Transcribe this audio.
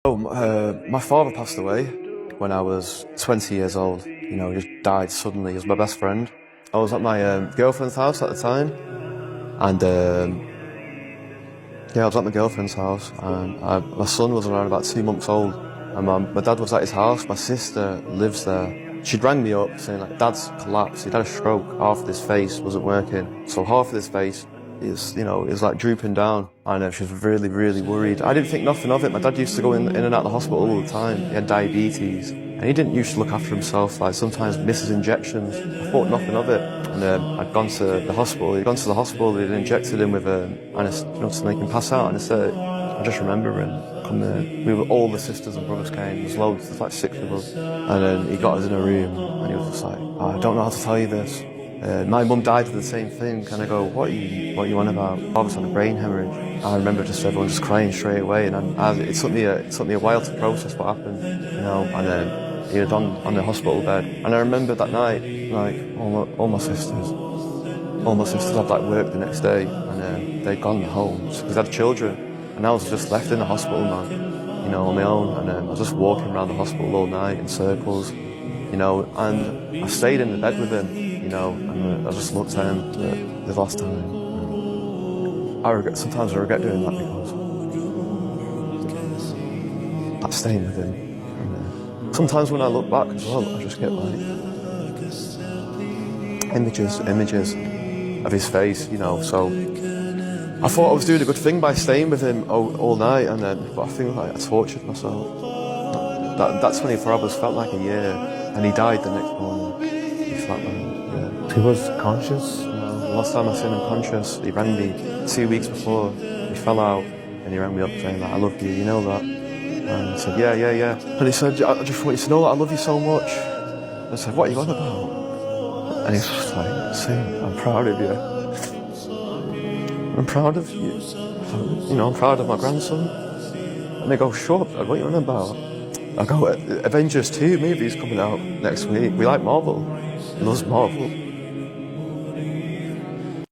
My father passed away when I was 20 years old. You know, he just died suddenly. He was my best friend. I was at my girlfriend's house at the time, and yeah, I was at my girlfriend's house, and my son was around about 2 months old, and my dad was at his house. My sister lives there. She'd rang me up saying like, Dad's collapsed. He'd had a stroke. Half of his face wasn't working, so half of his face is, you know, is like drooping down. And she was really, really worried. I didn't think nothing of it. My dad used to go in and out of the hospital all the time. He had diabetes, and he didn't used to look after himself. Like sometimes miss his injections. I thought nothing of it. And I'd gone to the hospital. He'd gone to the hospital. They'd injected him with to make him pass out anaesthetic. I just remember him come there. All the sisters and brothers came. There's loads. There's like 6 of us. And then he got us in a room, and he was just like, "Oh, I don't know how to tell you this. My mum died of the same thing." And I go, what are you on about? I was on a brain hemorrhage. I remember just everyone just crying straight away, and it took me a while to process what happened, you know. And then he was on the hospital bed, and I remember that night, like all my sisters had like work the next day, and they'd gone home because they had children, and I was just left in the hospital, man, you know, on my own. And I was just walking around the hospital all night in circles, you know. And I stayed in the bed with him, you know, and I just looked at him the last time. Sometimes I regret doing that because I'm staying with him. And, sometimes when I look back as well, I just get like images of his face, you know. So I thought I was doing a good thing by staying with him all night, but I think like I tortured myself. That 24 hours felt like a year, and he died the next morning. He flatlined. Yeah. He was conscious? The last time I seen him conscious, he rang me 2 weeks before. He fell out, and he rang me up saying like, "I love you, you know that?" And I said, yeah. And he said, "I just want you to know that I love you so much." I said, "What are you on about?" And he's just like, "Sam, I'm proud of you. I'm proud of you. You know, I'm proud of my grandson." And they go, "Shut up, what are you on about?" I go, "Avengers 2 movie's coming out next week. We like Marvel. He loves Marvel."